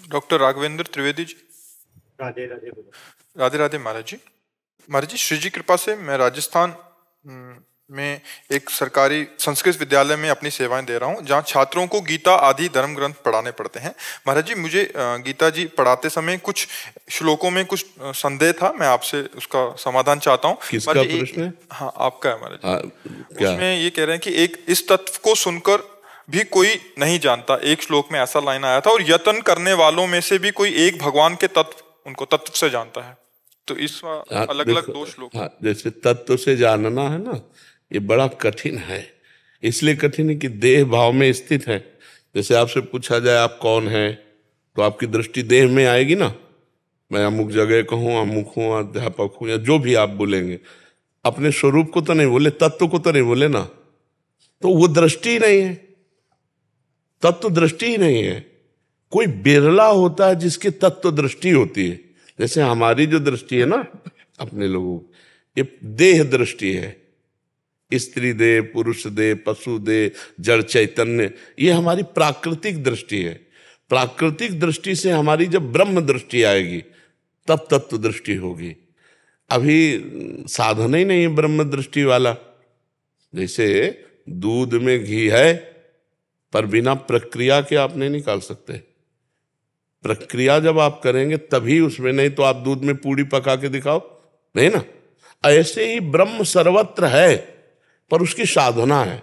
Doctor Raghavendra Trivedi ji. Radhe Radhe बोलो। राधे राधे महाराज जी। महाराज जी, श्री जी कृपा से मैं राजस्थान में एक सरकारी संस्कृत विद्यालय में अपनी सेवाएं दे रहा हूं, जहां छात्रों को गीता आदि धर्म ग्रंथ पढ़ाने पड़ते हैं। महाराज जी, मुझे गीता जी पढ़ाते समय कुछ श्लोकों में कुछ संदेह था, मैं आपसे उसका समाधान चाहता हूं। किसका प्रश्न है? हाँ, आपका है महाराज जी। क्या? उसमें ये कह रहे हैं कि एक इस तत्व को सुनकर भी कोई नहीं जानता। एक श्लोक में ऐसा लाइन आया था, और यत्न करने वालों में से भी कोई एक भगवान के तत्व उनको तत्व से जानता है। तो इस अलग अलग दो श्लोक। हाँ, जैसे तत्व से जानना है ना, ये बड़ा कठिन है। इसलिए कठिन है कि देह भाव में स्थित है। जैसे आपसे पूछा जाए आप कौन है, तो आपकी दृष्टि देह में आएगी ना। मैं अमुक जगह का हूँ, अमुक हूँ, अध्यापक हूँ, या जो भी आप बोलेंगे, अपने स्वरूप को तो नहीं बोले, तत्व को तो नहीं बोले ना। तो वो दृष्टि ही नहीं है, तत्व दृष्टि ही नहीं है। कोई बिरला होता है जिसकी तत्व दृष्टि होती है। जैसे हमारी जो दृष्टि है ना अपने लोगों, ये देह दृष्टि है। स्त्री देह, पुरुष देह, पशु देह, जड़ चैतन्य, ये हमारी प्राकृतिक दृष्टि है। प्राकृतिक दृष्टि से हमारी जब ब्रह्म दृष्टि आएगी तब तत्व दृष्टि होगी। अभी साधन ही नहीं है ब्रह्म दृष्टि वाला। जैसे दूध में घी है, पर बिना प्रक्रिया के आप नहीं निकाल सकते। प्रक्रिया जब आप करेंगे तभी उसमें, नहीं तो आप दूध में पूड़ी पका के दिखाओ, नहीं ना। ऐसे ही ब्रह्म सर्वत्र है, पर उसकी साधना है।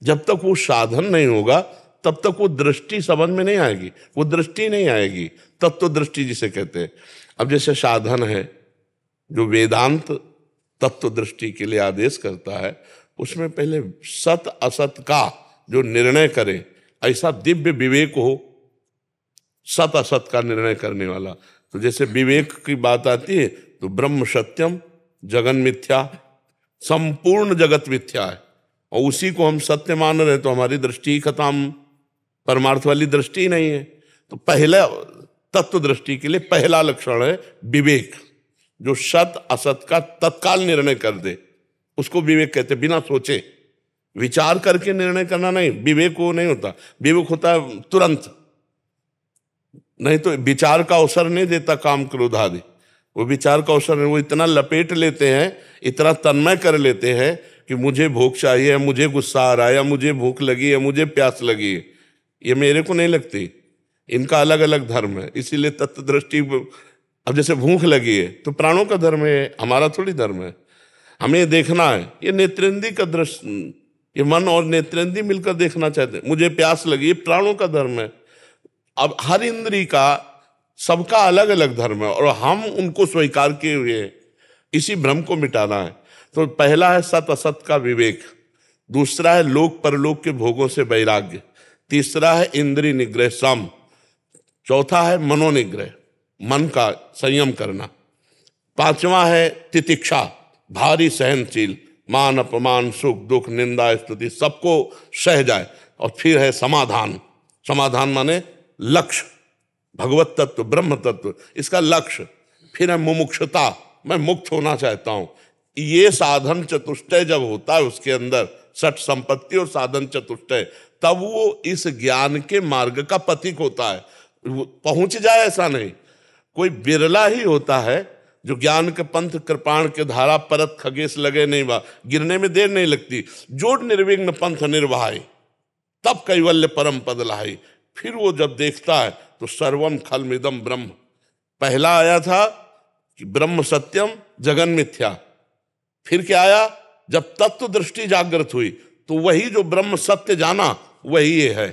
जब तक वो साधन नहीं होगा तब तक वो दृष्टि समझ में नहीं आएगी, वो दृष्टि नहीं आएगी, तत्व दृष्टि जिसे कहते हैं। अब जैसे साधन है जो वेदांत तत्व दृष्टि के लिए आदेश करता है, उसमें पहले सत असत का जो निर्णय करे, ऐसा दिव्य विवेक हो, सत असत का निर्णय करने वाला। तो जैसे विवेक की बात आती है तो ब्रह्म सत्यम, जगन मिथ्या, संपूर्ण जगत मिथ्या है, और उसी को हम सत्य मान रहे, तो हमारी दृष्टि ही खत्म, परमार्थ वाली दृष्टि ही नहीं है। तो पहला तत्व दृष्टि के लिए पहला लक्षण है विवेक, जो सत असत का तत्काल निर्णय कर दे, उसको विवेक कहते। बिना सोचे विचार करके निर्णय करना नहीं, विवेक वो नहीं होता। विवेक होता है तुरंत, नहीं तो विचार का अवसर नहीं देता काम क्रोध आदि। वो विचार का अवसर नहीं, वो इतना लपेट लेते हैं, इतना तन्मय कर लेते हैं कि मुझे भूख चाहिए, या मुझे गुस्सा आ रहा है, या मुझे भूख लगी है, मुझे प्यास लगी है। ये मेरे को नहीं लगती, इनका अलग अलग धर्म है। इसीलिए तत्व दृष्टि, अब जैसे भूख लगी है तो प्राणों का धर्म है, हमारा थोड़ी धर्म है। हमें देखना है, ये नेत्रेंद्रिय का दृष्टि, ये मन और नेत्रेंद्रिय मिलकर देखना चाहते हैं। मुझे प्यास लगी, ये प्राणों का धर्म है। अब हर इंद्रिय का सबका अलग अलग धर्म है, और हम उनको स्वीकार किए हुए हैं। इसी भ्रम को मिटाना है। तो पहला है सत असत का विवेक, दूसरा है लोक परलोक के भोगों से वैराग्य, तीसरा है इंद्रिय निग्रह सम, चौथा है मनोनिग्रह, मन का संयम करना, पांचवा है तितिक्षा, भारी सहनशील, मान अपमान सुख दुख निंदा स्तुति सबको सह जाए, और फिर है समाधान। समाधान माने लक्ष्य, भगवत तत्व, ब्रह्म तत्व, इसका लक्ष्य। फिर है मुमुक्षुता, मैं मुक्त होना चाहता हूं। ये साधन चतुष्टय जब होता है उसके अंदर, सठ संपत्ति और साधन चतुष्टय, तब वो इस ज्ञान के मार्ग का पथिक होता है। पहुंच जाए ऐसा नहीं, कोई बिरला ही होता है जो ज्ञान के पंथ कृपाण के धारा परत खगेश लगे नहीं बा, गिरने में देर नहीं लगती, जोड़ निर्विघ्न पंथ निर्वाहाई, तब कैवल्य परम पद लाही। फिर वो जब देखता है तो सर्वम खलमिदम ब्रह्म। पहला आया था कि ब्रह्म सत्यम जगन मिथ्या, फिर क्या आया, जब तत्व दृष्टि जागृत हुई तो वही जो ब्रह्म सत्य जाना वही ये है।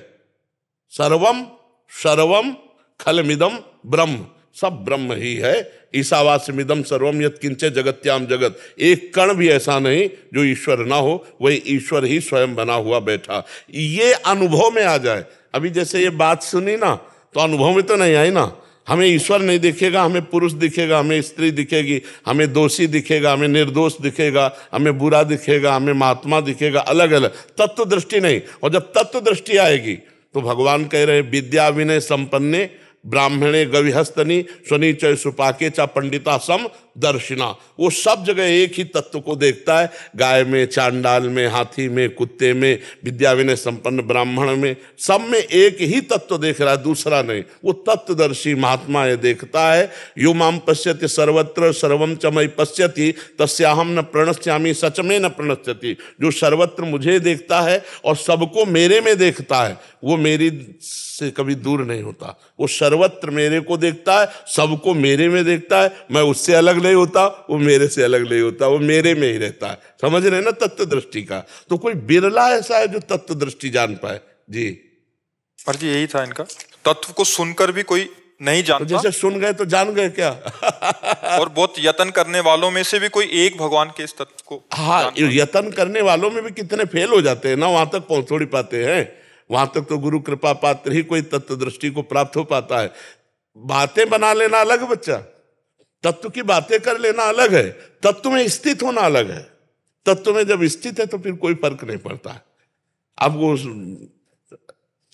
सर्वम सर्वम खलमिदम ब्रह्म, सब ब्रह्म ही है। ईशावास्यमिदं सर्वम यत् किंचे जगत्याम जगत, एक कण भी ऐसा नहीं जो ईश्वर ना हो, वही ईश्वर ही स्वयं बना हुआ बैठा। ये अनुभव में आ जाए। अभी जैसे ये बात सुनी ना, तो अनुभव में तो नहीं आई ना। हमें ईश्वर नहीं दिखेगा, हमें पुरुष दिखेगा, हमें स्त्री दिखेगी, हमें दोषी दिखेगा, हमें निर्दोष दिखेगा, हमें बुरा दिखेगा, हमें महात्मा दिखेगा, अलग अलग। तत्व दृष्टि नहीं। और जब तत्व दृष्टि आएगी तो भगवान कह रहे विद्या विनय संपन्ने ब्राह्मणे गविहस्तनी स्वनीचय सुपाके चा पंडिता सम दर्शिना, वो सब जगह एक ही तत्व को देखता है, गाय में, चांडाल में, हाथी में, कुत्ते में, विद्या विनय संपन्न ब्राह्मण में, सब में एक ही तत्व देख रहा है, दूसरा नहीं। वो तत्वदर्शी महात्मा ये देखता है। यो माम पश्यति सर्वत्र सर्वम च मयि पश्यति तस्याहम न प्रणश्यामि सच में न प्रणश्यति। जो सर्वत्र मुझे देखता है और सबको मेरे में देखता है, वो मेरी से कभी दूर नहीं होता। वो सर्वत्र मेरे को देखता है, सबको मेरे में देखता है, मैं उससे अलग नहीं होता, वो मेरे से अलग नहीं होता, वो मेरे में ही रहता है। समझ रहे हैं ना तत्व दृष्टि का? तो कोई बिरला ऐसा है जो तत्व दृष्टि जान पाए जी। पर जी यही था इनका, तत्व को सुनकर भी कोई नहीं जानता। तो जैसे सुन गए तो जान गए क्या? और बहुत यत्न करने वालों में से भी कोई एक भगवान के इस तत्व को, हाँ, यत्न करने वालों में भी कितने फेल हो जाते हैं ना, वहां तक पहुंच थोड़ी पाते हैं। वहां तक तो गुरु कृपा पात्र ही कोई तत्व दृष्टि को प्राप्त हो पाता है। बातें बना लेना अलग बच्चा, तत्व की बातें कर लेना अलग है, तत्व में स्थित होना अलग है। तत्व में जब स्थित है तो फिर कोई फर्क नहीं पड़ता है। अब वो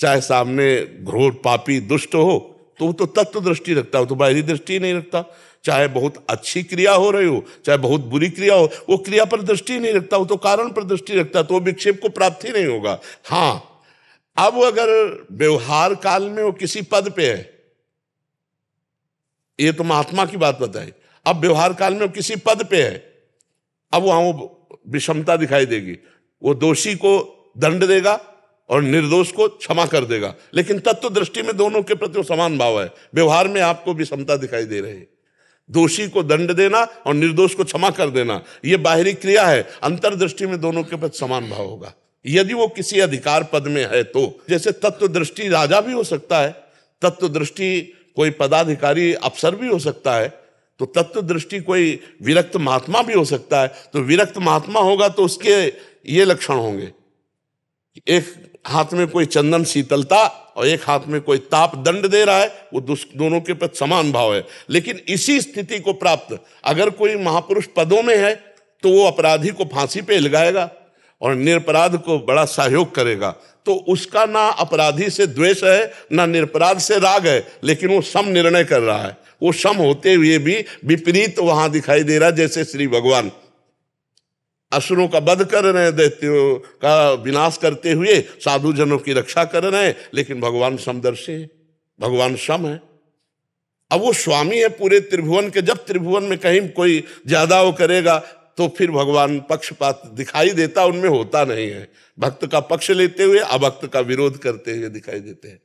चाहे सामने घोर पापी दुष्ट हो तो वो तो तत्व दृष्टि रखता है, वो तो बाहरी दृष्टि नहीं रखता। चाहे बहुत अच्छी क्रिया हो रही हो, चाहे बहुत बुरी क्रिया हो, वो क्रिया पर दृष्टि नहीं रखता, वो तो कारण पर दृष्टि रखता, तो वो विक्षेप को प्राप्त ही नहीं होगा। हाँ, अब अगर व्यवहार काल में वो किसी पद पे है, ये तो महात्मा की बात बताई। अब व्यवहार काल में वो किसी पद पे है, अब वहां वो विषमता दिखाई देगी। वो दोषी को दंड देगा और निर्दोष को क्षमा कर देगा, लेकिन तत्व दृष्टि में दोनों के प्रति वो समान भाव है। व्यवहार में आपको विषमता दिखाई दे रही है। दोषी को दंड देना और निर्दोष को क्षमा कर देना, ये बाहरी क्रिया है। अंतर्दृष्टि में दोनों के प्रति समान भाव होगा यदि वो किसी अधिकार पद में है तो। जैसे तत्व दृष्टि राजा भी हो सकता है, तत्व दृष्टि कोई पदाधिकारी अफसर भी हो सकता है, तो तत्व दृष्टि कोई विरक्त महात्मा भी हो सकता है। तो विरक्त महात्मा होगा तो उसके ये लक्षण होंगे, एक हाथ में कोई चंदन शीतलता और एक हाथ में कोई ताप दंड दे रहा है, वो दोनों के प्रति समान भाव है। लेकिन इसी स्थिति को प्राप्त अगर कोई महापुरुष पदों में है तो वो अपराधी को फांसी पे लगाएगा और निरपराध को बड़ा सहयोग करेगा। तो उसका ना अपराधी से द्वेष है ना निरपराध से राग है, लेकिन वो सम निर्णय कर रहा है। वो सम होते हुए भी विपरीत वहां दिखाई दे रहा है। जैसे श्री भगवान असुरों का वध कर रहे हैं, दैत्यों का विनाश करते हुए साधु जनों की रक्षा कर रहे हैं, लेकिन भगवान समदर्शी है, भगवान सम है। अब वो स्वामी है पूरे त्रिभुवन के। जब त्रिभुवन में कहीं कोई ज्यादा वो करेगा तो फिर भगवान पक्षपात दिखाई देता, उनमें होता नहीं है। भक्त का पक्ष लेते हुए अभक्त का विरोध करते हुए दिखाई देते हैं।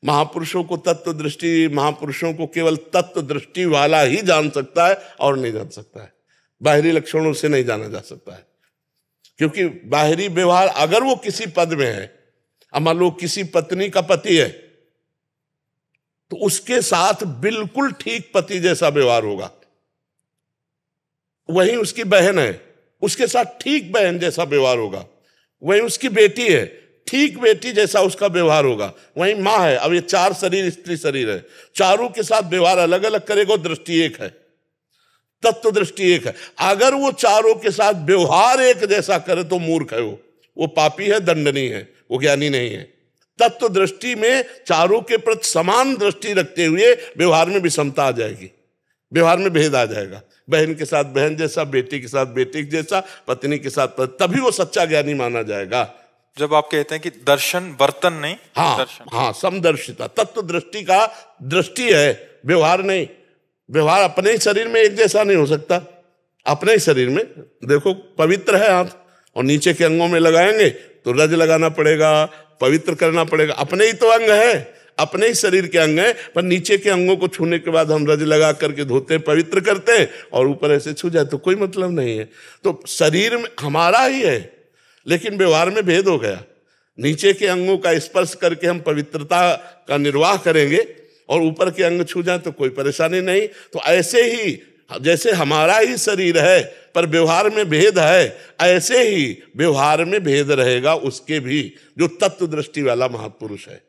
महापुरुषों को तत्व दृष्टि, महापुरुषों को केवल तत्व दृष्टि वाला ही जान सकता है और नहीं जान सकता है। बाहरी लक्षणों से नहीं जाना जा सकता है, क्योंकि बाहरी व्यवहार अगर वो किसी पद में है, मान लो किसी पत्नी का पति है, तो उसके साथ बिल्कुल ठीक पति जैसा व्यवहार होगा। वहीं उसकी बहन है, उसके साथ ठीक बहन जैसा व्यवहार होगा। वहीं उसकी बेटी है, ठीक बेटी जैसा उसका व्यवहार होगा। वहीं माँ है, अब ये 4 शरीर स्त्री शरीर है, चारों के साथ व्यवहार अलग अलग करेगा, दृष्टि एक है, तत्व दृष्टि एक है। अगर वो चारों के साथ व्यवहार एक जैसा करे तो मूर्ख है, वो पापी है, दंडनीय है, वो ज्ञानी नहीं है। तत्व दृष्टि में चारों के प्रति समान दृष्टि रखते हुए व्यवहार में विषमता आ जाएगी, व्यवहार में भेद आ जाएगा। बहन के साथ बहन जैसा, बेटी के साथ बेटी जैसा, पत्नी के साथ तभी वो सच्चा ज्ञानी माना जाएगा। जब आप कहते हैं कि दर्शन वर्तन नहीं, हाँ दर्शन, हाँ, समदर्शिता तत्व दृष्टि का दृष्टि है, व्यवहार नहीं। व्यवहार अपने ही शरीर में एक जैसा नहीं हो सकता। अपने ही शरीर में देखो, पवित्र है हाथ और नीचे के अंगों में लगाएंगे तो रज लगाना पड़ेगा, पवित्र करना पड़ेगा। अपने ही तो अंग है, अपने ही शरीर के अंग है, पर नीचे के अंगों को छूने के बाद हम रज लगा करके धोते हैं, पवित्र करते हैं, और ऊपर ऐसे छू जाए तो कोई मतलब नहीं है। तो शरीर में हमारा ही है, लेकिन व्यवहार में भेद हो गया। नीचे के अंगों का स्पर्श करके हम पवित्रता का निर्वाह करेंगे और ऊपर के अंग छू जाए तो कोई परेशानी नहीं। तो ऐसे ही जैसे हमारा ही शरीर है पर व्यवहार में भेद है, ऐसे ही व्यवहार में भेद रहेगा उसके भी, जो तत्व दृष्टि वाला महापुरुष है।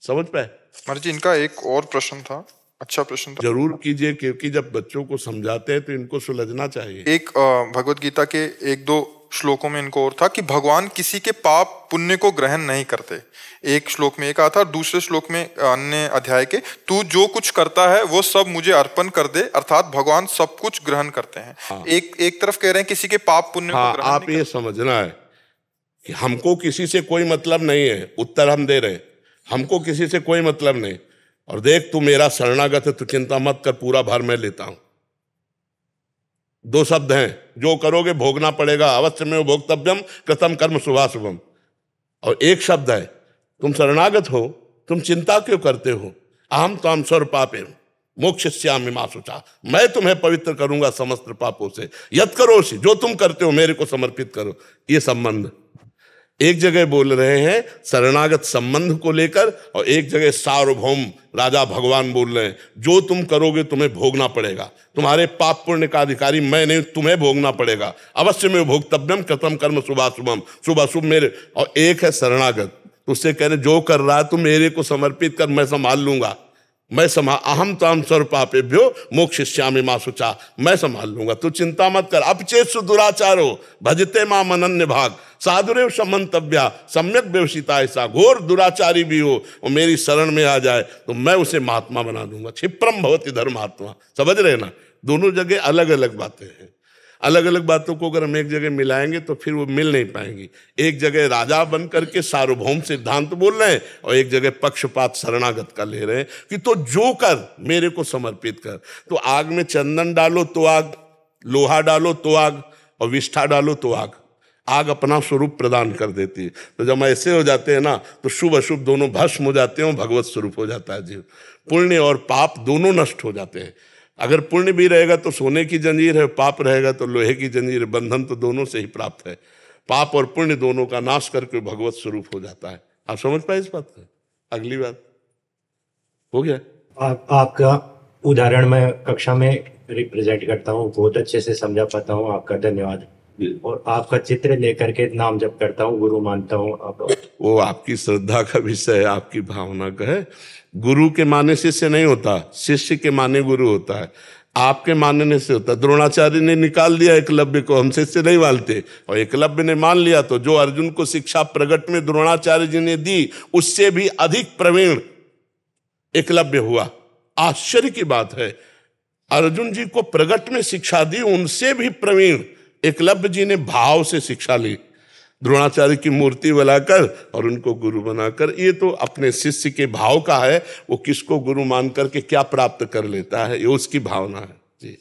समझ पाए? महाराज जी, इनका एक और प्रश्न था, अच्छा प्रश्न था। जरूर कीजिए, क्योंकि जब बच्चों को समझाते हैं तो इनको सुलझना चाहिए। एक भगवत गीता के 1-2 श्लोकों में इनको और था कि भगवान किसी के पाप पुण्य को ग्रहण नहीं करते। एक श्लोक में एक कहा था, दूसरे श्लोक में अन्य अध्याय के, तू जो कुछ करता है वो सब मुझे अर्पण कर दे, अर्थात भगवान सब कुछ ग्रहण करते हैं। हाँ। एक तरफ कह रहे हैं किसी के पाप पुण्य को ग्रहण आप ये समझना है कि हमको किसी से कोई मतलब नहीं है, उत्तर हम दे रहे हैं, हमको किसी से कोई मतलब नहीं। और देख तू मेरा शरणागत है, तू चिंता मत कर, पूरा भार मैं लेता हूं। दो शब्द हैं, जो करोगे भोगना पड़ेगा, अवश्य में भोक्तव्यम कृतम कर्म शुभाशुभम। और एक शब्द है, तुम शरणागत हो, तुम चिंता क्यों करते हो, अहम त्वाम सर्व पापे मोक्षयिष्यामि मा शुचा, मैं तुम्हें पवित्र करूंगा समस्त पापों से, यत् करोषि, जो तुम करते हो मेरे को समर्पित करो। ये संबंध एक जगह बोल रहे हैं शरणागत संबंध को लेकर, और एक जगह सार्वभौम राजा भगवान बोल रहे हैं जो तुम करोगे तुम्हें भोगना पड़ेगा, तुम्हारे पाप पुण्य का अधिकारी मैं नहीं, तुम्हें भोगना पड़ेगा, अवश्य में भोक्तव्यम कृतम कर्म शुभाशुभम, शुभ अशुभ मेरे। और एक है शरणागत, उससे कह रहे जो कर रहा है तू मेरे को समर्पित कर, मैं संभाल लूंगा, मैं अहम त्वाम सर्व पापेभ्यो मोक्षयिष्यामि मा शुचा, मैं संभाल लूंगा, तू चिंता मत कर। अपचेत्सु दुराचारो भजते माम अनन्य भाग, साधुरेव समंतव्या सम्यक व्यवसिता, ऐसा घोर दुराचारी भी हो और मेरी शरण में आ जाए तो मैं उसे महात्मा बना दूंगा। क्षिप्रम भवति धर्मात्मा, समझ रहे ना, दोनों जगह अलग अलग बातें हैं। अलग अलग बातों को अगर हम एक जगह मिलाएंगे तो फिर वो मिल नहीं पाएंगी। एक जगह राजा बन करके सार्वभौम सिद्धांत बोल रहे हैं और एक जगह पक्षपात शरणागत का ले रहे हैं कि तो जो कर मेरे को समर्पित कर। तो आग में चंदन डालो तो आग, लोहा डालो तो आग, और विष्ठा डालो तो आग, आग अपना स्वरूप प्रदान कर देती है। तो जब ऐसे हो जाते हैं ना तो शुभ अशुभ दोनों भस्म हो जाते हैं, भगवत स्वरूप हो जाता है जीव। पुण्य और पाप दोनों नष्ट हो जाते हैं। अगर पुण्य भी रहेगा तो सोने की जंजीर है, पाप रहेगा तो लोहे की जंजीर है, बंधन तो दोनों से ही प्राप्त है। पाप और पुण्य दोनों का नाश करके भगवत स्वरूप हो जाता है। आप समझ पाए इस बात को? अगली बात हो गया। आपका उदाहरण मैं कक्षा में रिप्रेजेंट करता हूँ, बहुत अच्छे से समझा पाता हूँ, आपका धन्यवाद। और आपका चित्र लेकर के नाम जप करता हूँ, गुरु मानता हूँ। आप वो आपकी श्रद्धा का विषय है, आपकी भावना का है। गुरु के माने शिष्य नहीं होता, शिष्य के माने गुरु होता है। आपके मानने से होता है। द्रोणाचार्य ने निकाल दिया एकलव्य को, हम शिष्य नहीं मानते, और एकलव्य ने मान लिया तो जो अर्जुन को शिक्षा प्रगट में द्रोणाचार्य जी ने दी उससे भी अधिक प्रवीण एकलव्य हुआ। आश्चर्य की बात है, अर्जुन जी को प्रगट में शिक्षा दी, उनसे भी प्रवीण एकलव्य जी ने भाव से शिक्षा ली, द्रोणाचार्य की मूर्ति बनाकर और उनको गुरु बनाकर। ये तो अपने शिष्य के भाव का है, वो किसको गुरु मान करके क्या प्राप्त कर लेता है, ये उसकी भावना है जी।